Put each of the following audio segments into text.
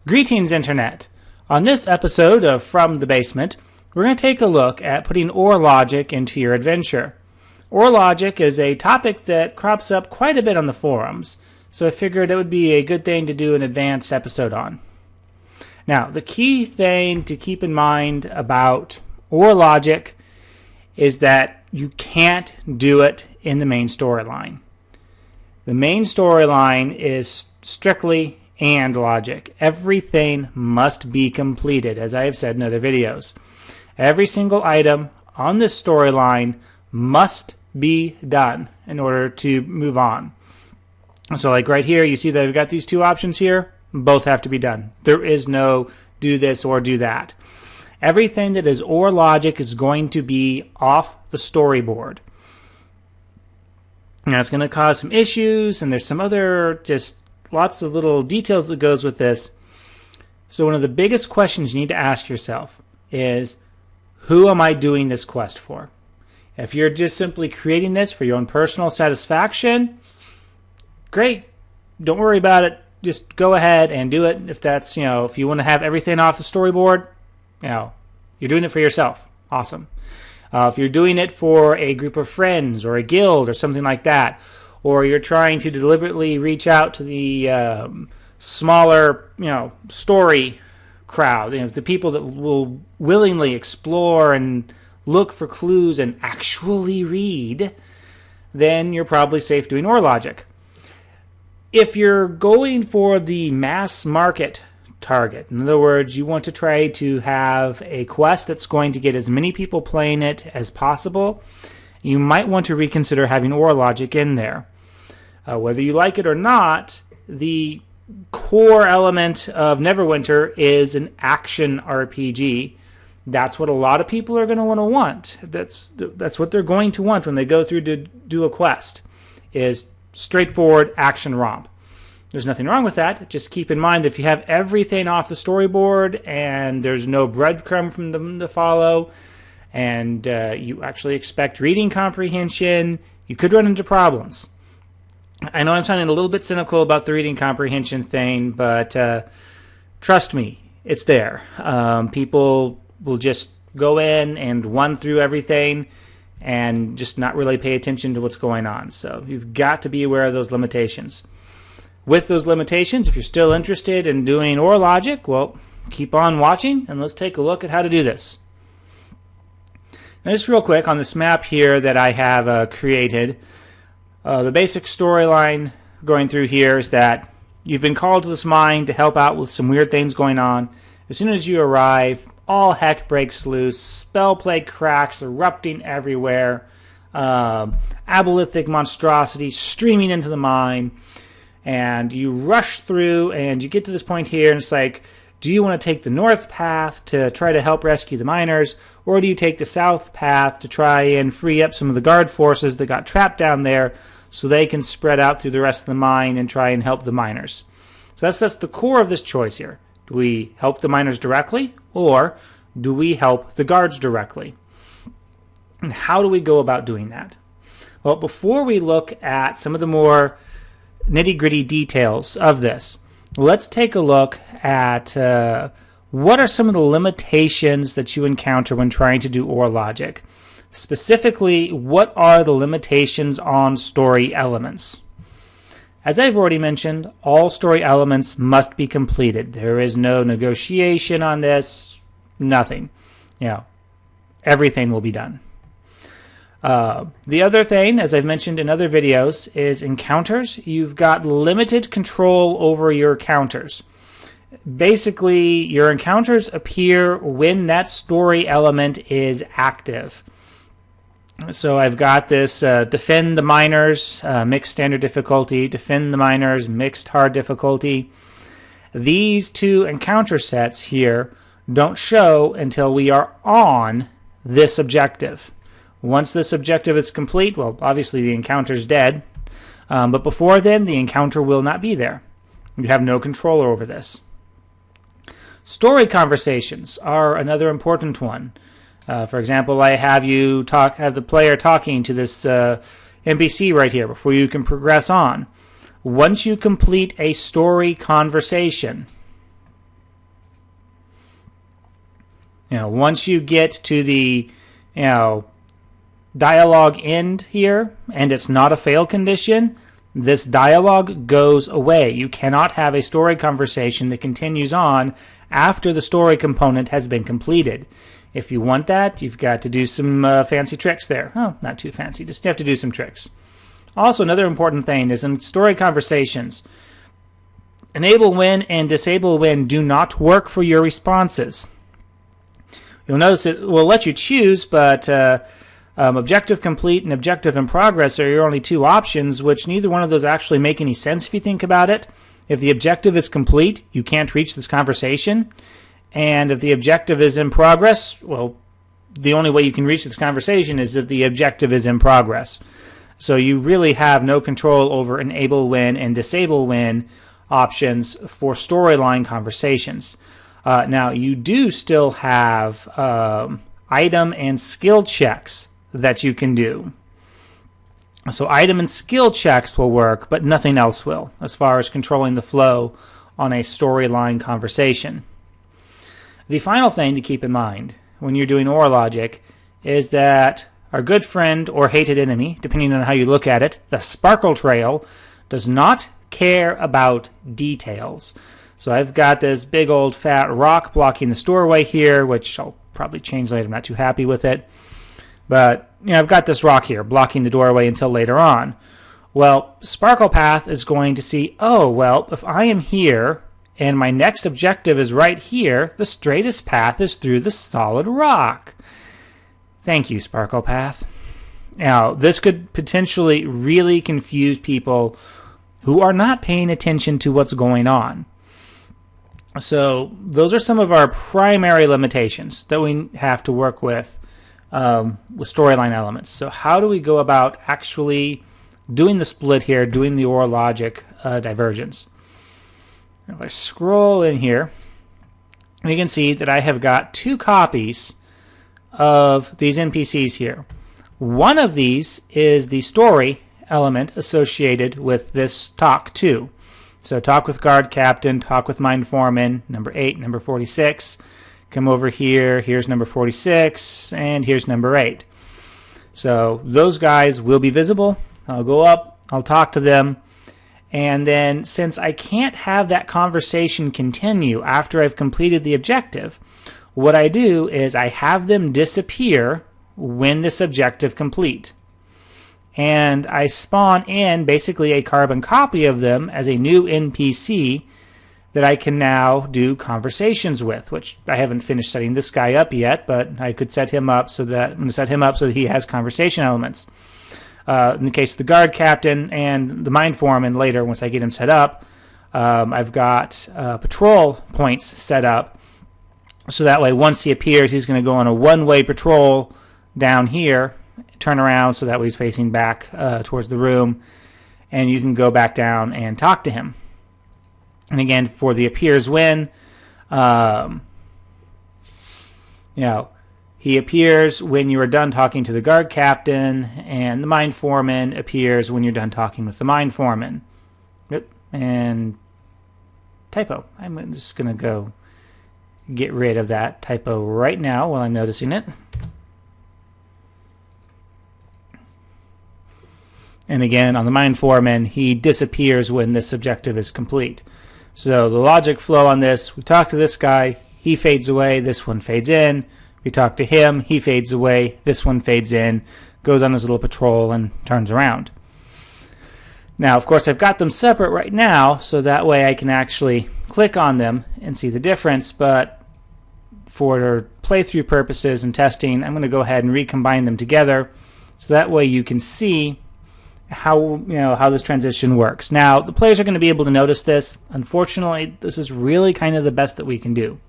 Greetings, Internet! On this episode of From the Basement, we're going to take a look at putting OR logic into your adventure. OR logic is a topic that crops up quite a bit on the forums, so I figured it would be a good thing to do an advanced episode on. Now, the key thing to keep in mind about OR logic is that you can't do it in the main storyline. The main storyline is strictly AND logic. Everything must be completed, as I have said in other videos. Every single item on this storyline must be done in order to move on. So like right here, you see that I've got these two options here. Both have to be done. There is no do this or do that. Everything that is OR logic is going to be off the storyboard. Now it's going to cause some issues, and there's some other just lots of little details that goes with this. So one of the biggest questions you need to ask yourself is, who am I doing this quest for? If you're just simply creating this for your own personal satisfaction, great. Don't worry about it. Just go ahead and do it. If that's, if you want to have everything off the storyboard, you're doing it for yourself. Awesome. If you're doing it for a group of friends or a guild or something like that, or you're trying to deliberately reach out to the smaller, story crowd, the people that will willingly explore and look for clues and actually read, then you're probably safe doing OR logic. If you're going for the mass market target, in other words, you want to try to have a quest that's going to get as many people playing it as possible, you might want to reconsider having OR logic in there. Whether you like it or not, the core element of Neverwinter is an action RPG. That's what a lot of people are going to want. That's what they're going to want when they go through to do a quest, is straightforward action romp. There's nothing wrong with that. Just keep in mind that if you have everything off the storyboard and there's no breadcrumb from them to follow, and you actually expect reading comprehension, you could run into problems. I know I'm sounding a little bit cynical about the reading comprehension thing, but trust me, it's there. People will just go in and run through everything and just not really pay attention to what's going on. So you've got to be aware of those limitations. With those limitations, if you're still interested in doing OR logic, well, keep on watching and let's take a look at how to do this. Now, just real quick on this map here that I have created, the basic storyline going through here is that you've been called to this mine to help out with some weird things going on. As soon as you arrive, all heck breaks loose, spell plague cracks erupting everywhere, abolithic monstrosities streaming into the mine, and you rush through and you get to this point here and it's like, do you want to take the north path to try to help rescue the miners, or do you take the south path to try and free up some of the guard forces that got trapped down there so they can spread out through the rest of the mine and try and help the miners? So that's the core of this choice here. Do we help the miners directly, or do we help the guards directly? And how do we go about doing that? Well, before we look at some of the more nitty-gritty details of this, let's take a look at what are some of the limitations that you encounter when trying to do OR logic. Specifically, what are the limitations on story elements? As I've already mentioned, all story elements must be completed. There is no negotiation on this, nothing. Everything will be done. The other thing, as I've mentioned in other videos, is encounters. You've got limited control over your encounters. Basically, your encounters appear when that story element is active. So I've got this defend the miners, mixed standard difficulty, defend the miners, mixed hard difficulty. These two encounter sets here don't show until we are on this objective. Once this objective is complete, well, obviously the encounter's dead, but before then, the encounter will not be there. You have no control over this. Story conversations are another important one. For example, I have the player talking to this NPC right here before you can progress on. Once you complete a story conversation, Once you get to the, dialogue end here, and it's not a fail condition, this dialogue goes away. You cannot have a story conversation that continues on after the story component has been completed. If you want that, you've got to do some fancy tricks there. Oh, not too fancy, just have to do some tricks. Also, another important thing is in story conversations, enable when and disable when do not work for your responses. You'll notice it will let you choose, but objective complete and objective in progress are your only two options, which neither one of those actually make any sense if you think about it. If the objective is complete, you can't reach this conversation. And if the objective is in progress, well, the only way you can reach this conversation is if the objective is in progress. So you really have no control over enable when and disable when options for storyline conversations. Now, you do still have item and skill checks that you can do. So item and skill checks will work, but nothing else will, as far as controlling the flow on a storyline conversation. The final thing to keep in mind when you're doing OR logic is that our good friend or hated enemy, depending on how you look at it, the sparkle trail, does not care about details. So I've got this big old fat rock blocking the doorway here, which I'll probably change later. I'm not too happy with it. But I've got this rock here blocking the doorway until later on. Well, Sparkle Path is going to see, oh, well, if I am here and my next objective is right here, the straightest path is through the solid rock. Thank you, Sparkle Path. Now, this could potentially really confuse people who are not paying attention to what's going on. So those are some of our primary limitations that we have to work with storyline elements. So how do we go about actually doing the split here, doing the OR logic divergence? If I scroll in here, we can see that I have got two copies of these NPCs here. One of these is the story element associated with this talk to. So talk with guard captain, talk with mine foreman, number 8, number 46. Come over here, here's number 46, and here's number 8. So those guys will be visible. I'll go up, I'll talk to them, and then since I can't have that conversation continue after I've completed the objective, what I do is I have them disappear when this objective complete. And I spawn in basically a carbon copy of them as a new NPC that I can now do conversations with, which I haven't finished setting this guy up yet, but I could set him up so that I'm going to set him up so that he has conversation elements. In the case of the guard captain and the mine foreman later, once I get him set up, I've got patrol points set up. So that way, once he appears, he's going to go on a one-way patrol down here, turn around so that way he's facing back towards the room, and you can go back down and talk to him. And again, for the appears when, he appears when you are done talking to the guard captain, and the mine foreman appears when you're done talking with the mine foreman. Yep. And typo. I'm just going to go get rid of that typo right now while I'm noticing it. And again, on the mine foreman, he disappears when this objective is complete. So the logic flow on this, we talk to this guy, he fades away, this one fades in. We talk to him, he fades away, this one fades in, goes on his little patrol and turns around. Now, of course, I've got them separate right now, so that way I can actually click on them and see the difference, but for playthrough purposes and testing, I'm going to go ahead and recombine them together, so that way you can see how this transition works. Now, the players are going to be able to notice this. Unfortunately, this is really kind of the best that we can do.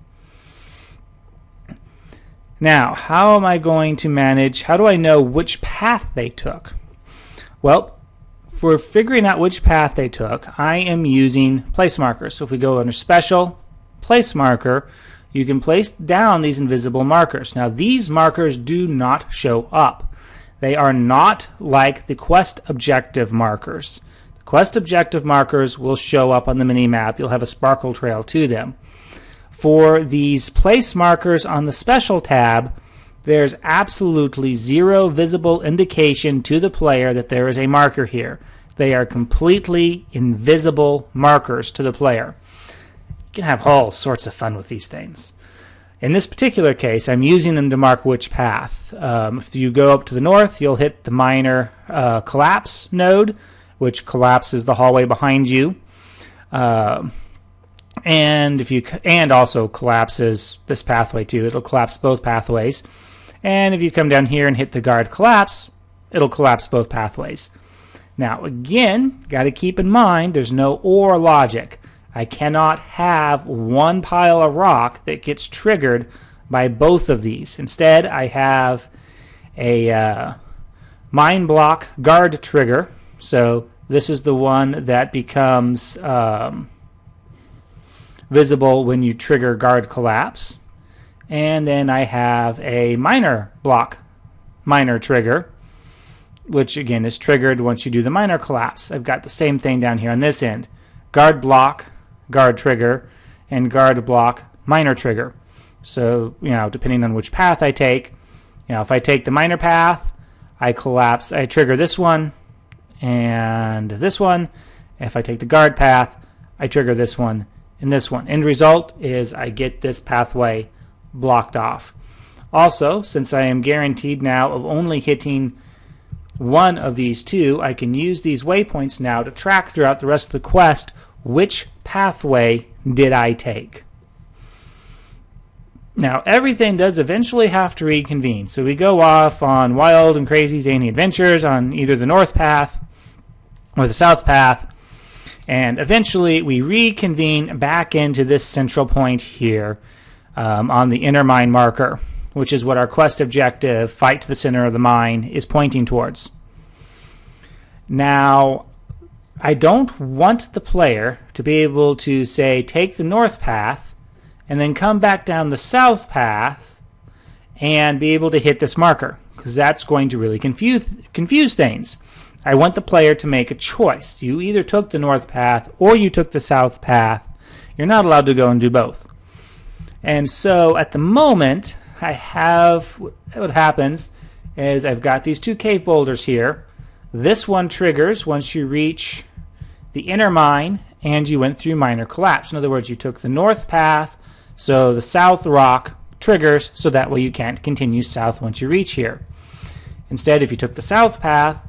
Now, how am I going to manage? How do I know which path they took? Well, for figuring out which path they took, I am using place markers. So if we go under Special, Place Marker, you can place down these invisible markers. Now, these markers do not show up. They are not like the quest objective markers. The quest objective markers will show up on the mini-map. You'll have a sparkle trail to them. For these place markers on the special tab, there's absolutely zero visible indication to the player that there is a marker here. They are completely invisible markers to the player. You can have all sorts of fun with these things. In this particular case, I'm using them to mark which path. If you go up to the north, you'll hit the minor collapse node, which collapses the hallway behind you. And also collapses this pathway too. It'll collapse both pathways. And if you come down here and hit the guard collapse, it'll collapse both pathways. Now again, got to keep in mind there's no OR logic. I cannot have one pile of rock that gets triggered by both of these. Instead, I have a mine block guard trigger. So this is the one that becomes visible when you trigger guard collapse. And then I have a miner block miner trigger, which again is triggered once you do the miner collapse. I've got the same thing down here on this end. Guard block, guard trigger, and guard block miner trigger. So, depending on which path I take, if I take the miner path, I trigger this one and this one. If I take the guard path, I trigger this one and this one. End result is I get this pathway blocked off. Also, since I am guaranteed now of only hitting one of these two, I can use these waypoints now to track throughout the rest of the quest which pathway did I take. Now, everything does eventually have to reconvene. So we go off on wild and crazy zany adventures on either the north path or the south path, and eventually we reconvene back into this central point here on the inner mine marker, which is what our quest objective, fight to the center of the mine, is pointing towards. Now, I don't want the player to be able to, say, take the north path and then come back down the south path and be able to hit this marker, because that's going to really confuse things. I want the player to make a choice. You either took the north path or you took the south path. You're not allowed to go and do both. And so at the moment, what happens is I've got these two cave boulders here. This one triggers once you reach the inner mine and you went through minor collapse. In other words, you took the north path, so the south rock triggers, so that way you can't continue south once you reach here. Instead, if you took the south path,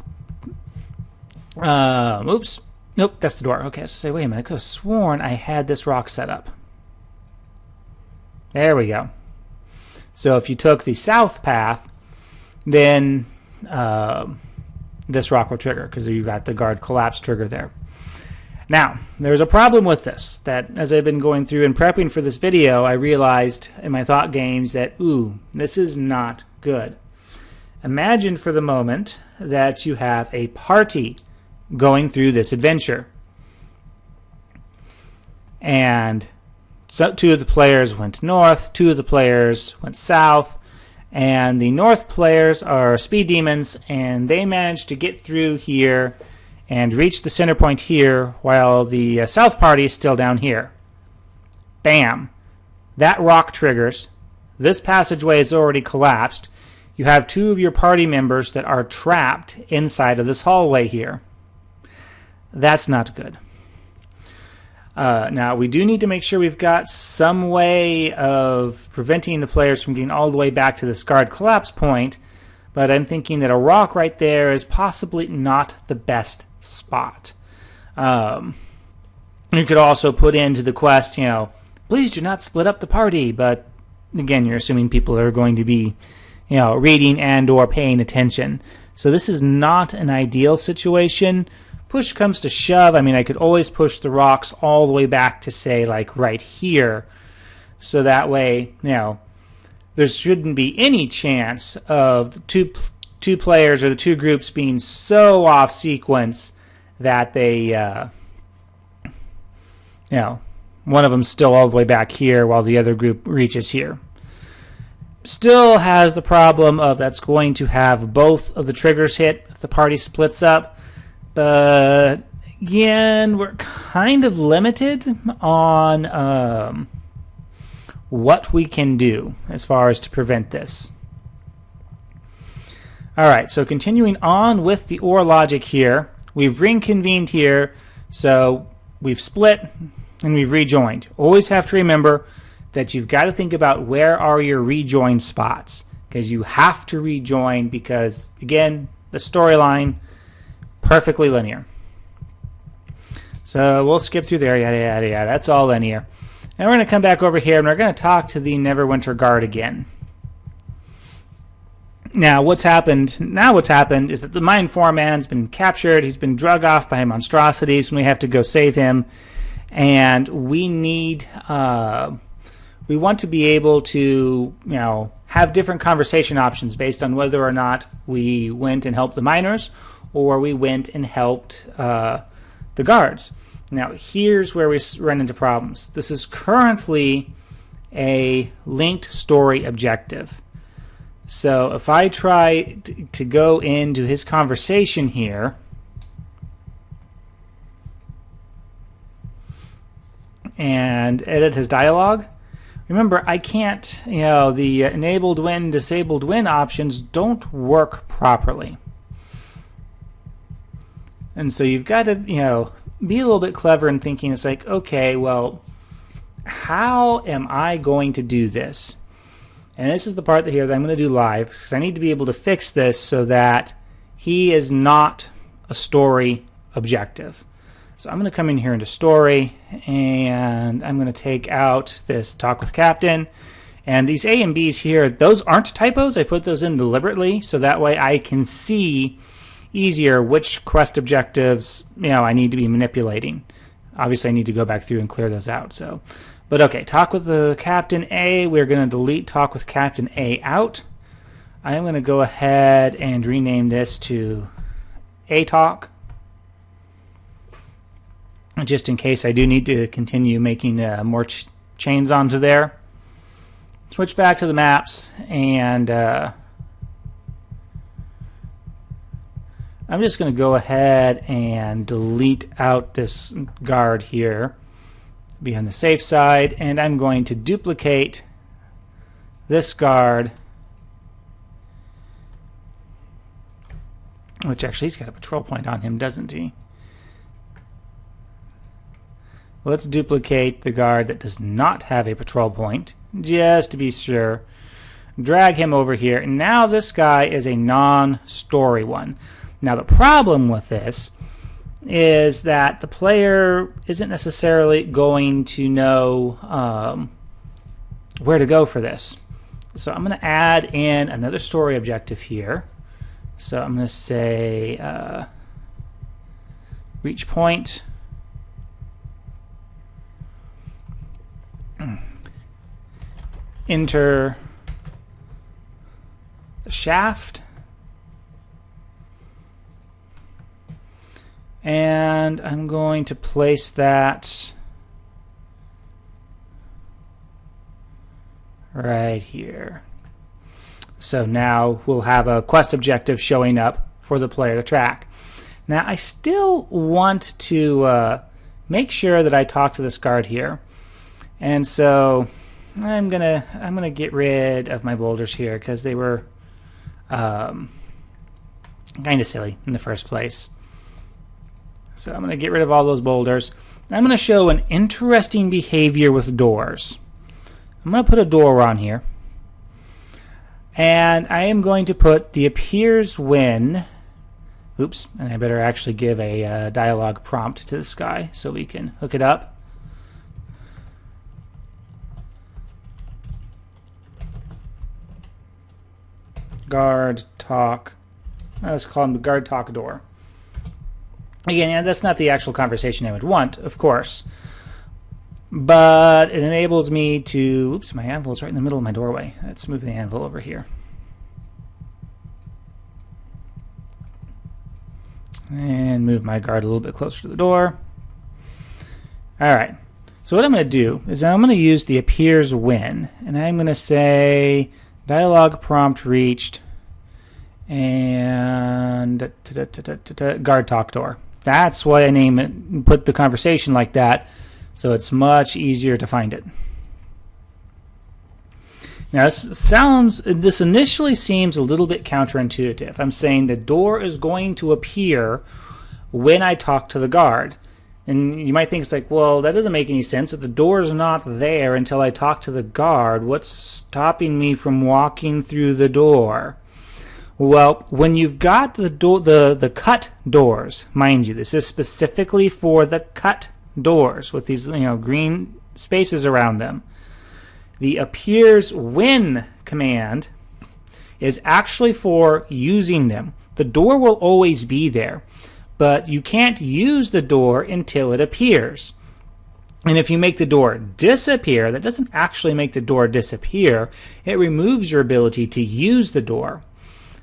oops, nope, that's the door. Okay, so say, wait a minute, I could have sworn I had this rock set up. There we go. So if you took the south path, then this rock will trigger, because you've got the guard collapse trigger there. Now, there's a problem with this, that as I've been going through and prepping for this video, I realized in my thought games that, this is not good. Imagine for the moment that you have a party going through this adventure. And so 2 of the players went north, 2 of the players went south, and the north players are speed demons, and they managed to get through here and reach the center point here, while the south party is still down here. Bam! That rock triggers. This passageway is already collapsed. You have 2 of your party members that are trapped inside of this hallway here. That's not good. Now, we do need to make sure we've got some way of preventing the players from getting all the way back to this guard collapse point, but I'm thinking that a rock right there is possibly not the best spot. You could also put into the quest, please do not split up the party, but again, you're assuming people are going to be, reading and or paying attention. So this is not an ideal situation. Push comes to shove, I could always push the rocks all the way back to, say, like right here. So that way, there shouldn't be any chance of the two players or the 2 groups being so off sequence that they, one of them's still all the way back here while the other group reaches here. Still has the problem of that's going to have both of the triggers hit if the party splits up. But again, we're kind of limited on what we can do as far as to prevent this. Alright, so continuing on with the OR logic here, we've reconvened here, so we've split and we've rejoined. Always have to remember that you've got to think about where are your rejoin spots, because you have to rejoin because, again, the storyline, perfectly linear. So we'll skip through there, yada, yada, yada. That's all linear. And we're going to come back over here and we're going to talk to the Neverwinter guard again. Now what's happened is that the Mind Form Man's been captured. He's been drug off by monstrosities and we have to go save him. And we need... we want to be able to, have different conversation options based on whether or not we went and helped the miners or we went and helped the guards. Now, here's where we run into problems. This is currently a linked story objective. So if I try to go into his conversation here, and edit his dialogue, remember, I can't, the enabled win, disabled win options don't work properly. And so you've got to, be a little bit clever in thinking, it's like, okay, well, how am I going to do this? And this is the part that I'm going to do live, because I need to be able to fix this so that he is not a story objective. So I'm going to come in here into story, and I'm going to take out this talk with captain. And these A and B's here, those aren't typos. I put those in deliberately so that way I can see easier which quest objectives I need to be manipulating. Obviously I need to go back through and clear those out. But okay, talk with the Captain A. We're going to delete talk with Captain A out. I'm going to go ahead and rename this to A talk, just in case I do need to continue making more chains onto there. Switch back to the maps, and I'm just going to go ahead and delete out this guard here, be on the safe side, and I'm going to duplicate this guard, which actually he's got a patrol point on him, doesn't he? Let's duplicate the guard that does not have a patrol point, just to be sure. Drag him over here, and now this guy is a non-story one. Now the problem with this is that the player isn't necessarily going to know where to go for this. So I'm going to add in another story objective here. So I'm going to say reach point. Enter the shaft. And I'm going to place that right here. So now we'll have a quest objective showing up for the player to track. Now I still want to make sure that I talk to this guard here. And so I'm gonna get rid of my boulders here because they were kind of silly in the first place. So I'm going to get rid of all those boulders. I'm going to show an interesting behavior with doors. I'm going to put a door on here. And I am going to put the appears when... Oops, and I better actually give a dialogue prompt to this guy so we can hook it up. Guard talk. Let's call him guard talk door. Again, that's not the actual conversation I would want, of course. But it enables me to... Oops, my anvil's right in the middle of my doorway. Let's move the anvil over here. And move my guard a little bit closer to the door. Alright. So what I'm going to do is I'm going to use the appears when. And I'm going to say dialogue prompt reached and guard talk door. That's why I name it and put the conversation like that, so it's much easier to find it. Now this initially seems a little bit counterintuitive. I'm saying the door is going to appear when I talk to the guard. And you might think it's like, well, that doesn't make any sense. If the door is not there until I talk to the guard, what's stopping me from walking through the door? Well, when you've got the cut doors, mind you, this is specifically for the cut doors with these green spaces around them. The appears when command is actually for using them. The door will always be there, but you can't use the door until it appears. And if you make the door disappear, that doesn't actually make the door disappear. It removes your ability to use the door.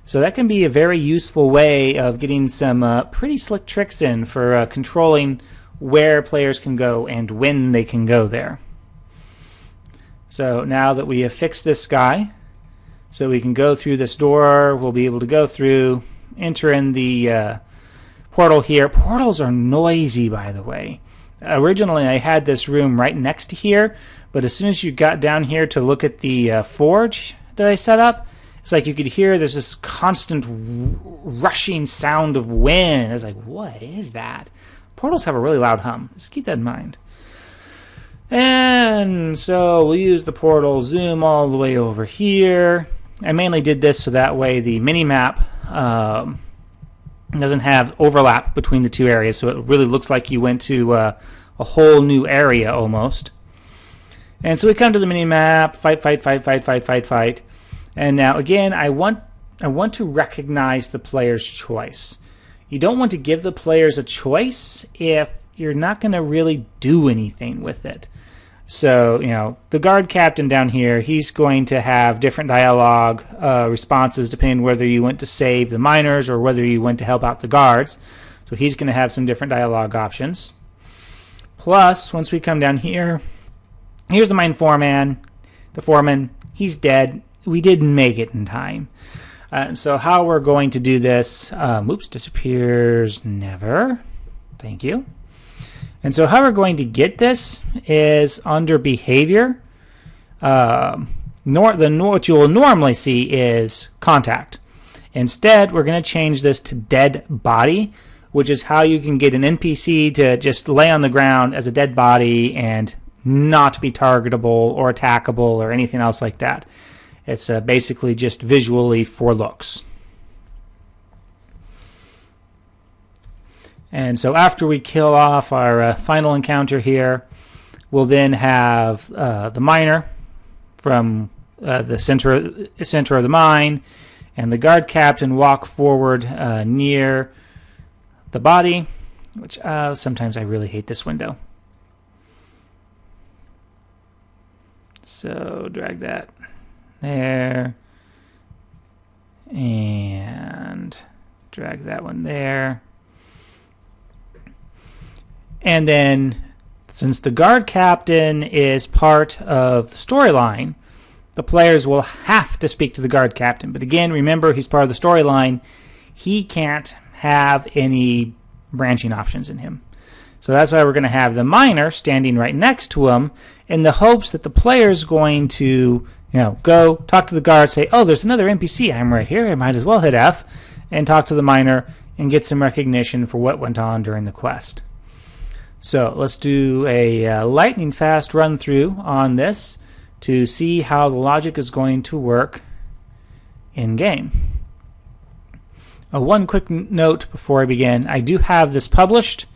So that can be a very useful way of getting some pretty slick tricks in for controlling where players can go and when they can go there. So now that we have fixed this guy, so we can go through this door, we'll be able to go through, enter in the portal here. Portals are noisy, by the way. Originally I had this room right next to here, but as soon as you got down here to look at the forge that I set up, it's like you could hear there's this constant rushing sound of wind. It's like, what is that? Portals have a really loud hum. Just keep that in mind. And so we'll use the portal, zoom all the way over here. I mainly did this so that way the mini-map doesn't have overlap between the two areas, so it really looks like you went to a whole new area almost. And so we come to the mini-map, fight. And now again, I want to recognize the player's choice. You don't want to give the players a choice if you're not going to really do anything with it. So, the guard captain down here, he's going to have different dialogue responses depending whether you went to save the miners or whether you went to help out the guards. So he's going to have some different dialogue options. Plus, once we come down here, here's the mine foreman. The foreman, he's dead. We didn't make it in time. And so how we're going to do this, oops, disappears never. Thank you. And so how we're going to get this is under behavior. What you will normally see is contact. Instead, we're going to change this to dead body, which is how you can get an NPC to just lay on the ground as a dead body and not be targetable or attackable or anything else like that. It's basically just visually for looks. And so after we kill off our final encounter here, we'll then have the miner from the center of the mine and the guard captain walk forward near the body, which sometimes I really hate this window. So drag that there and drag that one there. And then, since the guard captain is part of the storyline, the players will have to speak to the guard captain. But again, remember, he's part of the storyline. He can't have any branching options in him. So that's why we're going to have the miner standing right next to him in the hopes that the player's going to, go talk to the guard, say, oh, there's another NPC. I'm right here. I might as well hit F and talk to the miner and get some recognition for what went on during the quest. So let's do a lightning fast run through on this to see how the logic is going to work in game. One quick note before I begin. I do have this published,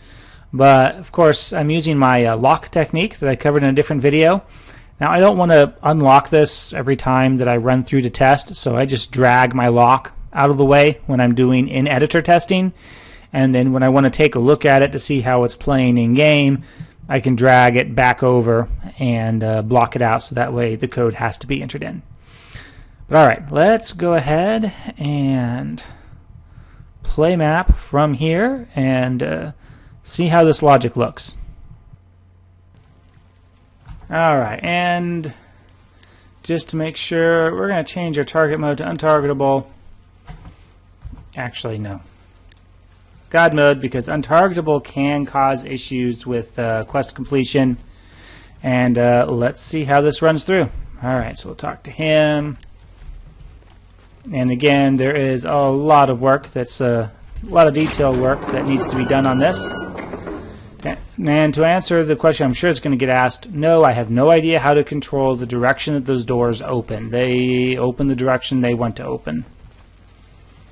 but of course I'm using my lock technique that I covered in a different video. Now I don't want to unlock this every time that I run through to test, so I just drag my lock out of the way when I'm doing in-editor testing. And then when I want to take a look at it to see how it's playing in game, I can drag it back over and block it out so that way the code has to be entered in. But alright, let's go ahead and play map from here and see how this logic looks. Alright, and just to make sure, we're going to change our target mode to untargetable. Actually, no. God mode, because untargetable can cause issues with quest completion. And let's see how this runs through. Alright, so we'll talk to him. And again, there is a lot of work that's a lot of detailed work that needs to be done on this. And to answer the question I'm sure it's going to get asked, no, I have no idea how to control the direction that those doors open. They open the direction they want to open.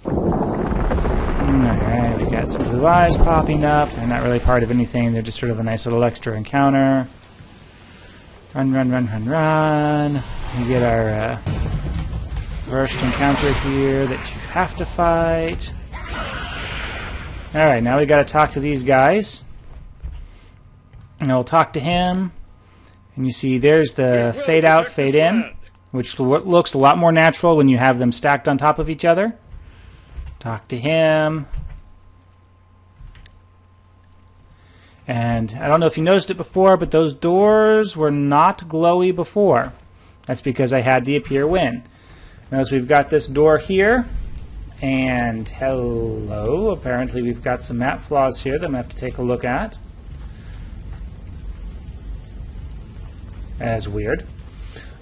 Alright, we got some blue eyes popping up. They're not really part of anything. They're just sort of a nice little extra encounter. Run, run, run, run, run. We get our first encounter here that you have to fight. Alright, now we got to talk to these guys. And we'll talk to him. And you see there's the fade out, fade in, which looks a lot more natural when you have them stacked on top of each other. Talk to him. And I don't know if you noticed it before, but those doors were not glowy before. That's because I had the appear when. Notice we've got this door here. And hello, apparently we've got some map flaws here that I'm going to have to take a look at. That's weird.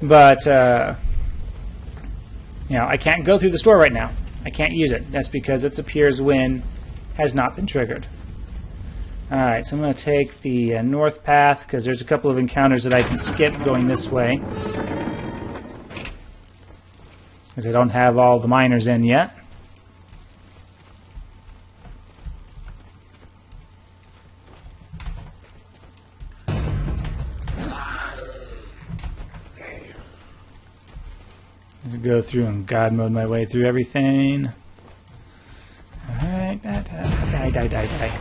But, I can't go through the store right now. I can't use it. That's because its appears when has not been triggered. Alright, so I'm going to take the north path because there's a couple of encounters that I can skip going this way. Because I don't have all the miners in yet. Let's go through and God mode my way through everything. Alright, die.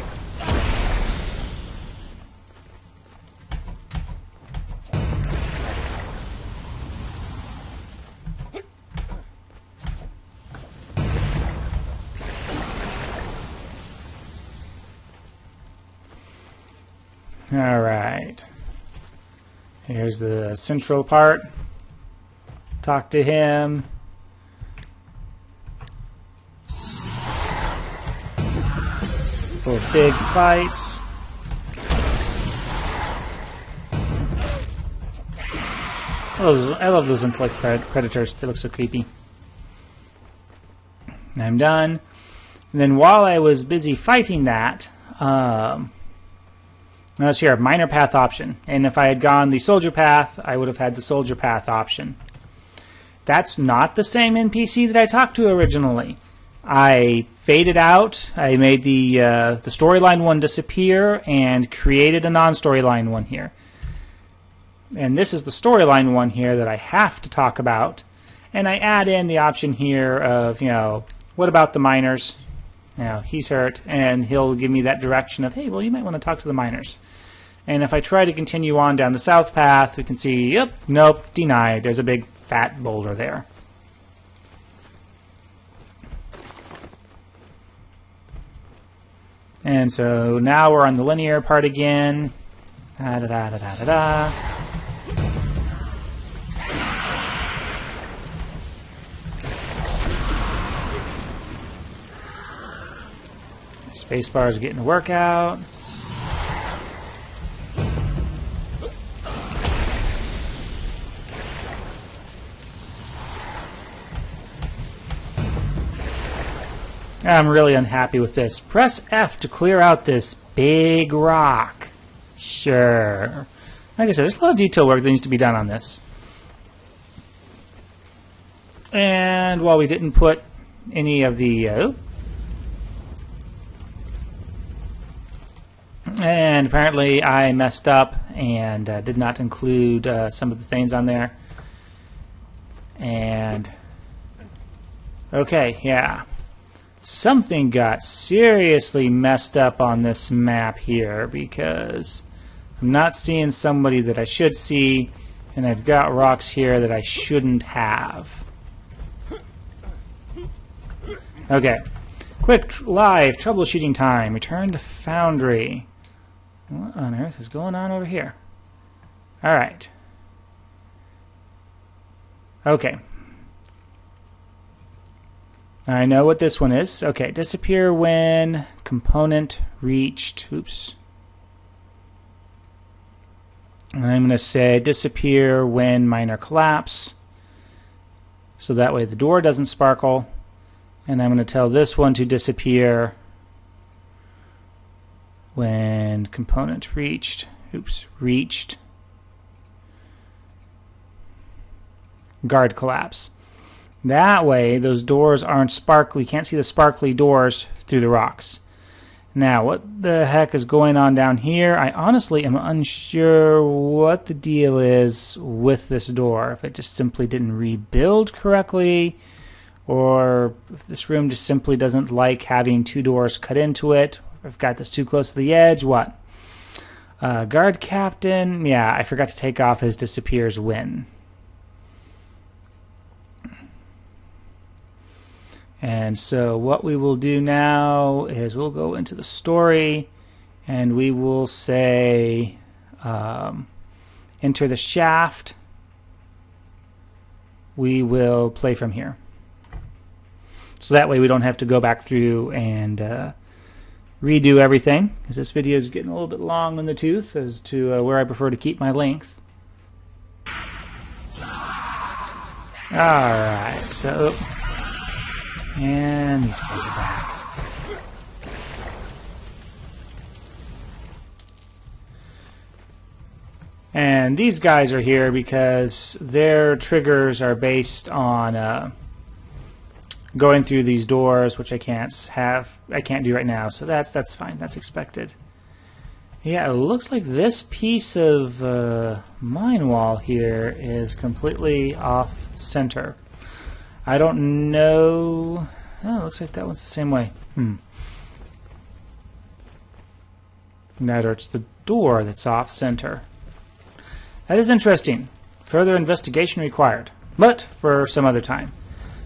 Alright. Here's the central part. Talk to him. Little big fights. I love those intellect predators. They look so creepy. I'm done. And then while I was busy fighting that, notice here, minor path option. And if I had gone the soldier path, I would have had the soldier path option. That's not the same NPC that I talked to originally. I faded out. I made the storyline one disappear and created a non-storyline one here. And this is the storyline one here that I have to talk about. And I add in the option here of, what about the miners? He's hurt, and he'll give me that direction of, hey, well, you might want to talk to the miners. And if I try to continue on down the south path, we can see, yep, nope, denied. There's a big fat boulder there. And so now we're on the linear part again. Da-da-da-da-da-da. Spacebar is getting a workout. I'm really unhappy with this. Press F to clear out this big rock. Sure. Like I said, there's a lot of detail work that needs to be done on this. And while we didn't put any of the... and apparently I messed up and did not include some of the things on there. And... okay, yeah. Something got seriously messed up on this map here because I'm not seeing somebody that I should see, and I've got rocks here that I shouldn't have. Okay. Quick live troubleshooting time. Return to Foundry. What on earth is going on over here? Alright. Okay. I know what this one is. Okay, disappear when component reached. Oops. And I'm going to say disappear when minor collapse. So that way the door doesn't sparkle. And I'm going to tell this one to disappear when component reached. Reached. Guard collapse. That way those doors aren't sparkly. You can't see the sparkly doors through the rocks. Now, what the heck is going on down here? I honestly am unsure what the deal is with this door. If it just simply didn't rebuild correctly, or if this room just simply doesn't like having two doors cut into it. If I've got this too close to the edge, what? Guard captain, yeah, I forgot to take off his disappears when. And so what we will do now is we'll go into the story and we will say enter the shaft. We will play from here. So that way we don't have to go back through and redo everything, because this video is getting a little bit long in the tooth as to where I prefer to keep my length. Alright, so... and these guys are back. And these guys are here because their triggers are based on going through these doors, which I can't do right now. So that's fine. That's expected. Yeah, it looks like this piece of mine wall here is completely off center. I don't know. Oh, it looks like that one's the same way. Or it's the door that's off center. That is interesting. Further investigation required, but for some other time.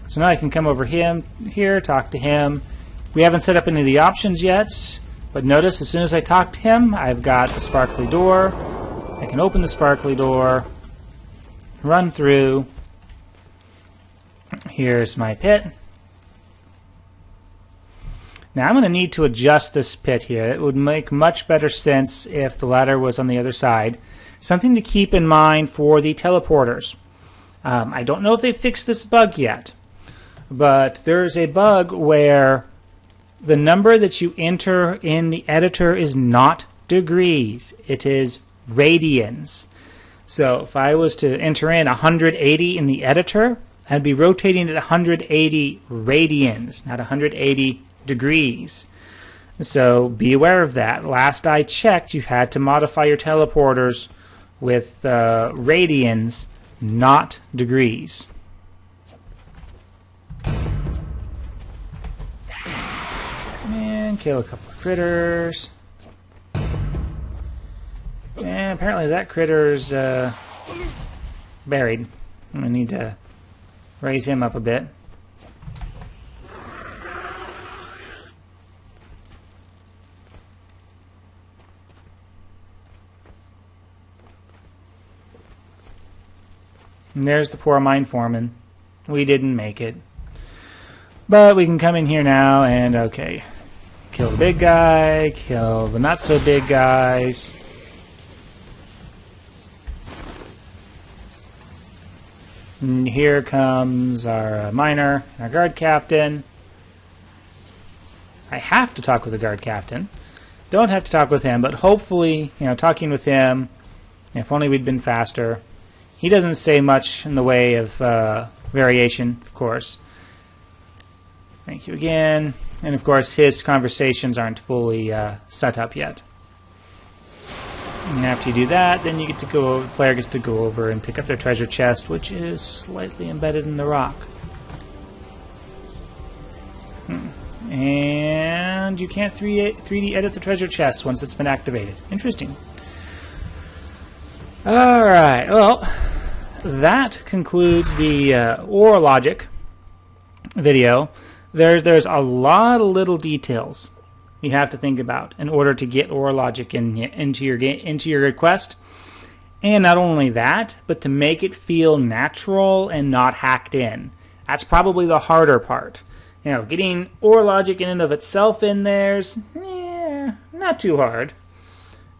So now I can come over here, talk to him. We haven't set up any of the options yet, but notice as soon as I talk to him, I've got the sparkly door. I can open the sparkly door, run through. Here's my pit. Now I'm going to need to adjust this pit here. It would make much better sense if the ladder was on the other side. Something to keep in mind for the teleporters. I don't know if they fixed this bug yet, but there's a bug where the number that you enter in the editor is not degrees. It is radians. So if I was to enter in 180 in the editor, I'd be rotating at 180 radians, not 180 degrees. So be aware of that. Last I checked, you had to modify your teleporters with radians, not degrees. And kill a couple of critters. And apparently that critter's buried. I'm going to need to raise him up a bit. And there's the poor mine foreman. We didn't make it. But we can come in here now and, okay, kill the big guy, kill the not so big guys. And here comes our miner, our guard captain. I have to talk with the guard captain. Don't have to talk with him, but hopefully, talking with him, if only we'd been faster. He doesn't say much in the way of variation, of course. Thank you again. And of course, his conversations aren't fully set up yet. And after you do that, then you get to go. The player gets to go over and pick up their treasure chest, which is slightly embedded in the rock. And you can't 3D edit the treasure chest once it's been activated. Interesting. All right. Well, that concludes the ore logic video. There's a lot of little details you have to think about in order to get ore logic into your request. And not only that, but to make it feel natural and not hacked in. That's probably the harder part. Getting ore logic in and of itself in there's not too hard.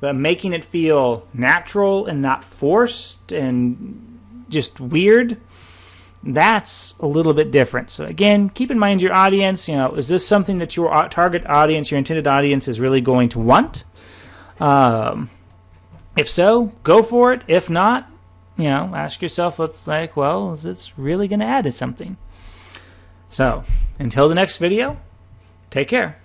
but making it feel natural and not forced and just weird, that's a little bit different. So again, keep in mind your audience. Is this something that your target audience, your intended audience, is really going to want? If so, go for it. If not, ask yourself, is this really going to add to something? So, until the next video, take care.